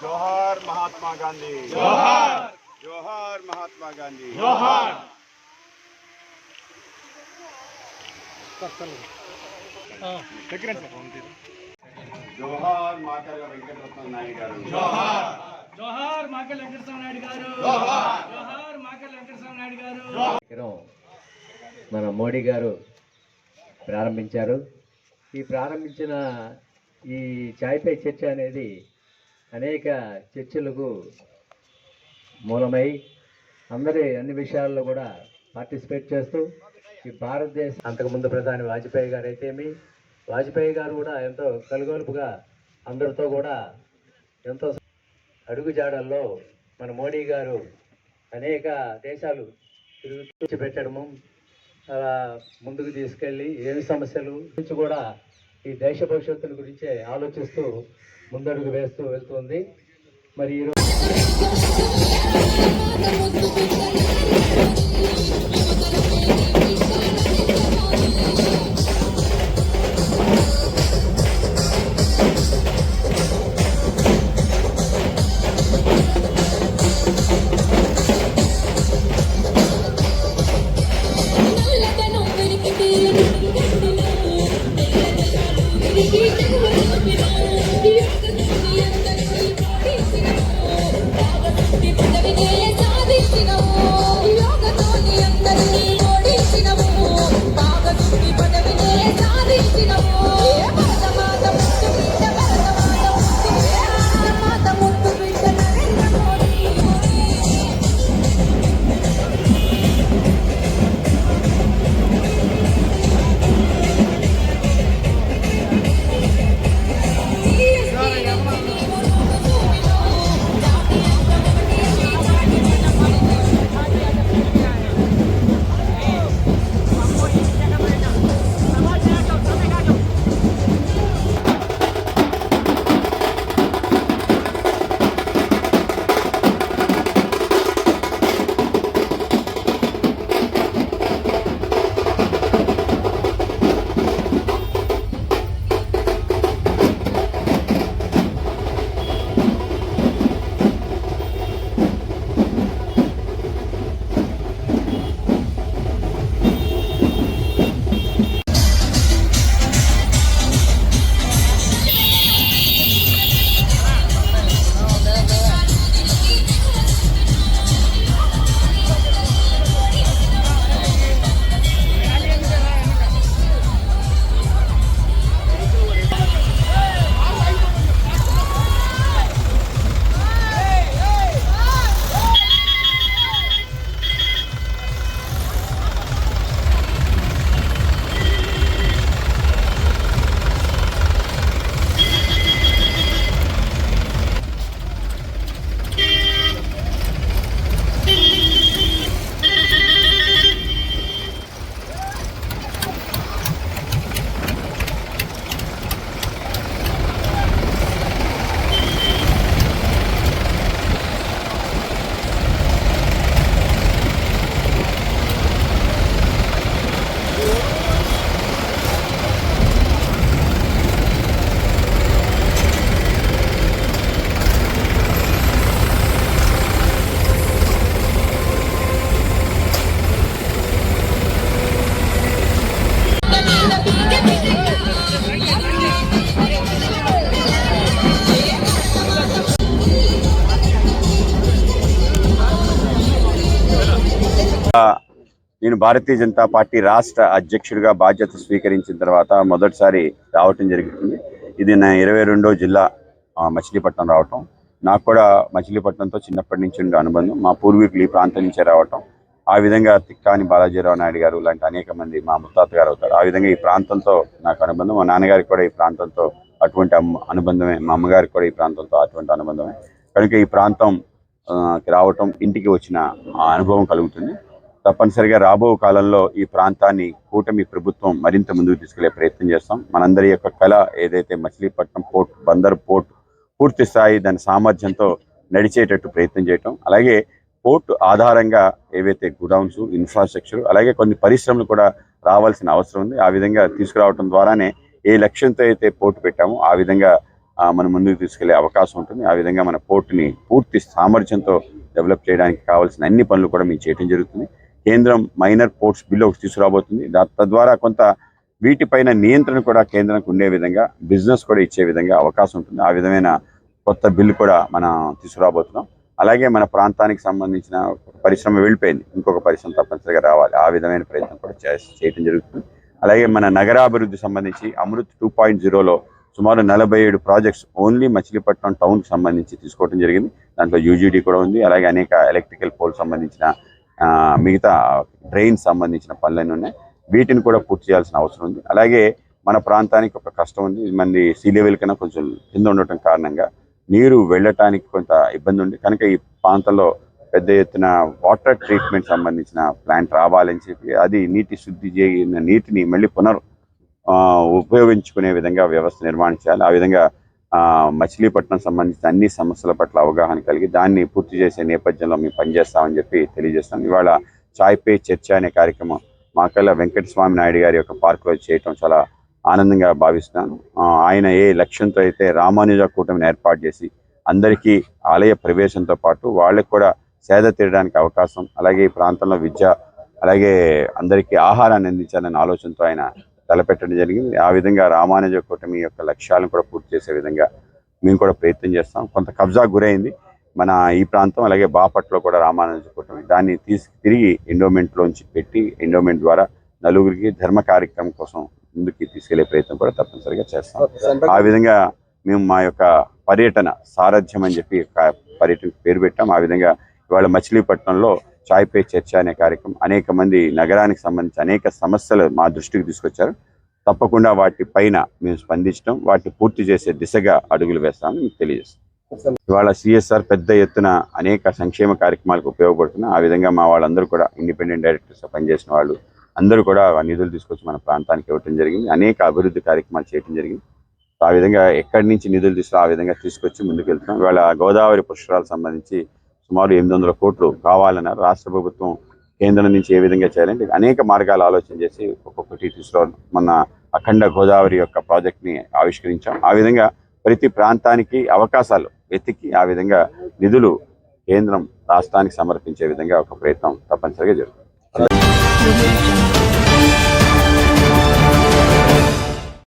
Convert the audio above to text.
जोहार महात्मा गांधी, जोहार जोहार महात्मा गांधी, जोहार जोहार माकल वेंकटरत्न नायक गारू, जोहार जोहार माकल वेंकटरत्न नायक गारू, जोहार जोहार माकल वेंकटरत्न नायक गारू। మన మోడీ గారు ప్రారంభించారు। ఈ ప్రారంభించిన ఈ చాయ్ పే చర్చ అనేది అనేక చర్చలకు మూలమై అన్ని విషయాల్లో కూడా పార్టిసిపేట్ చేస్తూ ఈ భారతదేశం అంతకుముందు ప్రధాని వాజ్పేయి గారు అయితేమి వాజ్పేయి గారు కూడా ఎంతో కలుగొలుపుగా అందరితో కూడా ఎంతో అడుగుజాడల్లో మన మోడీ గారు అనేక దేశాలు తిరిగి పెట్టడము అలా ముందుకు తీసుకెళ్ళి ఏమి సమస్యలు గురించి కూడా ఈ దేశ భవిష్యత్తుల గురించే ఆలోచిస్తూ ముందడుగు వేస్తూ వెళ్తుంది। మరి ఈరోజు నేను భారతీయ జనతా పార్టీ రాష్ట్ర అధ్యక్షుడిగా బాధ్యత స్వీకరించిన తర్వాత మొదటిసారి రావటం జరుగుతుంది। ఇది నా 22వ జిల్లా మచిలీపట్నం రావటం। నాకు కూడా మచిలీపట్నంతో చిన్నప్పటి నుంచి ఉండే అనుబంధం, మా పూర్వీకులు ఈ ప్రాంతం నుంచే రావటం, ఆ విధంగా తిక్కాని బాలాజీరావు నాయుడు గారు లాంటి అనేక మంది మా ముత్తాత గారు అవుతారు। ఆ విధంగా ఈ ప్రాంతంతో నాకు అనుబంధం, మా నాన్నగారికి కూడా ఈ ప్రాంతంతో అటువంటి అనుబంధమే, మా అమ్మగారికి కూడా ఈ ప్రాంతంతో అటువంటి అనుబంధమే। కనుక ఈ ప్రాంతం రావటం, ఇంటికి వచ్చిన అనుభవం కలుగుతుంది। తప్పనిసరిగా రాబో కాలంలో ఈ ప్రాంతాన్ని కూటమి ప్రభుత్వం మరింత ముందుకు తీసుకెళ్లే ప్రయత్నం చేస్తాం. మనందరి యొక్క కళ ఏదైతే మచిలీపట్నం పోర్ట్, బందర్ పోర్ట్ పూర్తి స్థాయి దాని సామర్థ్యంతో నడిచేటట్టు ప్రయత్నం చేయటం, అలాగే పోర్ట్ ఆధారంగా ఏవైతే గుడౌన్స్, ఇన్ఫ్రాస్ట్రక్చర్, అలాగే కొన్ని పరిశ్రమలు కూడా రావాల్సిన అవసరం ఉంది. ఆ విధంగా తీసుకురావడం ద్వారానే ఏ లక్ష్యంతో అయితే పోర్టు పెట్టామో ఆ విధంగా మనం ముందుకు తీసుకెళ్లే అవకాశం ఉంటుంది. ఆ విధంగా మన పోర్టుని పూర్తి సామర్థ్యంతో డెవలప్ చేయడానికి కావాల్సిన అన్ని పనులు కూడా మేము చేయడం జరుగుతుంది. కేంద్రం మైనర్ పోర్ట్స్ బిల్లు ఒకటి తీసుకురాబోతుంది. తద్వారా కొంత వీటిపైన నియంత్రణ కూడా కేంద్రానికి ఉండే విధంగా, బిజినెస్ కూడా ఇచ్చే విధంగా అవకాశం ఉంటుంది. ఆ విధమైన కొత్త బిల్లు కూడా మనం తీసుకురాబోతున్నాం. అలాగే మన ప్రాంతానికి సంబంధించిన పరిశ్రమ వెళ్ళిపోయింది, ఇంకొక పరిశ్రమ తప్పనిసరిగా రావాలి. ఆ విధమైన ప్రయత్నం కూడా చేయడం జరుగుతుంది. అలాగే మన నగరాభివృద్ధి సంబంధించి అమృత్ 2.0లో సుమారు 47 ప్రాజెక్ట్స్ ఓన్లీ మచిలీపట్నం టౌన్కి సంబంధించి తీసుకోవడం జరిగింది. దాంట్లో యూజీడీ కూడా ఉంది. అలాగే అనేక ఎలక్ట్రికల్ పోల్ సంబంధించిన మిగతా డ్రైన్ సంబంధించిన పనులన్నీ ఉన్నాయి. వీటిని కూడా పూర్తి చేయాల్సిన అవసరం ఉంది. అలాగే మన ప్రాంతానికి ఒక కష్టం ఉంది. మంది సీ లెవెల్ కన్నా కొంచెం కింద ఉండటం కారణంగా నీరు వెళ్ళటానికి కొంత ఇబ్బంది ఉంది. కనుక ఈ ప్రాంతంలో పెద్ద ఎత్తున వాటర్ ట్రీట్మెంట్ సంబంధించిన ప్లాంట్ రావాలని చెప్పి, అది నీటి శుద్ధి చేసిన నీటిని మళ్ళీ ఉపయోగించుకునే విధంగా వ్యవస్థ నిర్మాణం చేయాలి. ఆ విధంగా మచిలీపట్నం సంబంధించిన అన్ని సమస్యల పట్ల అవగాహన కలిగి దాన్ని పూర్తి చేసే నేపథ్యంలో మేము పనిచేస్తామని చెప్పి తెలియజేస్తాం. ఇవాళ చాయ్ పే చర్చ అనే కార్యక్రమం మాకల్లా వెంకటస్వామి నాయుడు గారి యొక్క పార్కులో చేయటం చాలా ఆనందంగా భావిస్తున్నాను. ఆయన ఏ లక్ష్యంతో అయితే రామానుజ కూటమిని ఏర్పాటు చేసి అందరికీ ఆలయ ప్రవేశంతో పాటు వాళ్ళకి కూడా సేద తీరడానికి అవకాశం, అలాగే ఈ ప్రాంతంలో విద్య, అలాగే అందరికీ ఆహారాన్ని అందించాలనే ఆలోచనతో ఆయన తలపెట్టడం జరిగింది. ఆ విధంగా రామానుజ కూటమి యొక్క లక్ష్యాలను కూడా పూర్తి చేసే విధంగా మేము కూడా ప్రయత్నం చేస్తాం. కొంత కబ్జా గురైంది మన ఈ ప్రాంతం, అలాగే బాపట్లో కూడా రామానుజ కూటమి దాన్ని తిరిగి ఎండోమెంట్లోంచి పెట్టి, ఎండోమెంట్ ద్వారా నలుగురికి ధర్మ కార్యక్రమం కోసం ముందుకు తీసుకెళ్లే ప్రయత్నం కూడా తప్పనిసరిగా చేస్తాం. ఆ విధంగా మేము మా యొక్క పర్యటన సారథ్యం అని చెప్పి పర్యటన పేరు పెట్టాం. ఆ విధంగా ఇవాళ మచిలీపట్నంలో చాయ్ పే చర్చ అనే కార్యక్రమం అనేక మంది నగరానికి సంబంధించి అనేక సమస్యలు మా దృష్టికి తీసుకొచ్చారు. తప్పకుండా వాటి పైన మేము స్పందించడం, వాటిని పూర్తి చేసే దిశగా అడుగులు వేస్తామని మీకు తెలియజేస్తాం. ఇవాళ సిఎస్ఆర్ పెద్ద ఎత్తున అనేక సంక్షేమ కార్యక్రమాలకు ఉపయోగపడుతున్నాయి. ఆ విధంగా మా వాళ్ళందరూ కూడా ఇండిపెండెంట్ డైరెక్టర్స్గా పనిచేసిన వాళ్ళు అందరూ కూడా నిధులు తీసుకొచ్చి మన ప్రాంతానికి ఇవ్వడం జరిగింది. అనేక అభివృద్ధి కార్యక్రమాలు చేయడం జరిగింది. ఆ విధంగా ఎక్కడి నుంచి నిధులు తీసుకో ఆ విధంగా తీసుకొచ్చి ముందుకు వెళ్తున్నాం. ఇవాళ గోదావరి పుష్కరాలకు సంబంధించి సుమారు 800 కోట్లు కావాలన్నారు. రాష్ట్ర ప్రభుత్వం కేంద్రం నుంచి ఏ విధంగా చేయాలంటే అనేక మార్గాలు ఆలోచన చేసి ఒక్కొక్కటి తీసుకురావడం, మన అఖండ గోదావరి యొక్క ప్రాజెక్ట్ని ఆవిష్కరించాం. ఆ విధంగా ప్రతి ప్రాంతానికి అవకాశాలు వెతికి ఆ విధంగా నిధులు కేంద్రం రాష్ట్రానికి సమర్పించే విధంగా ఒక ప్రయత్నం తప్పనిసరిగా జరుగుతుంది.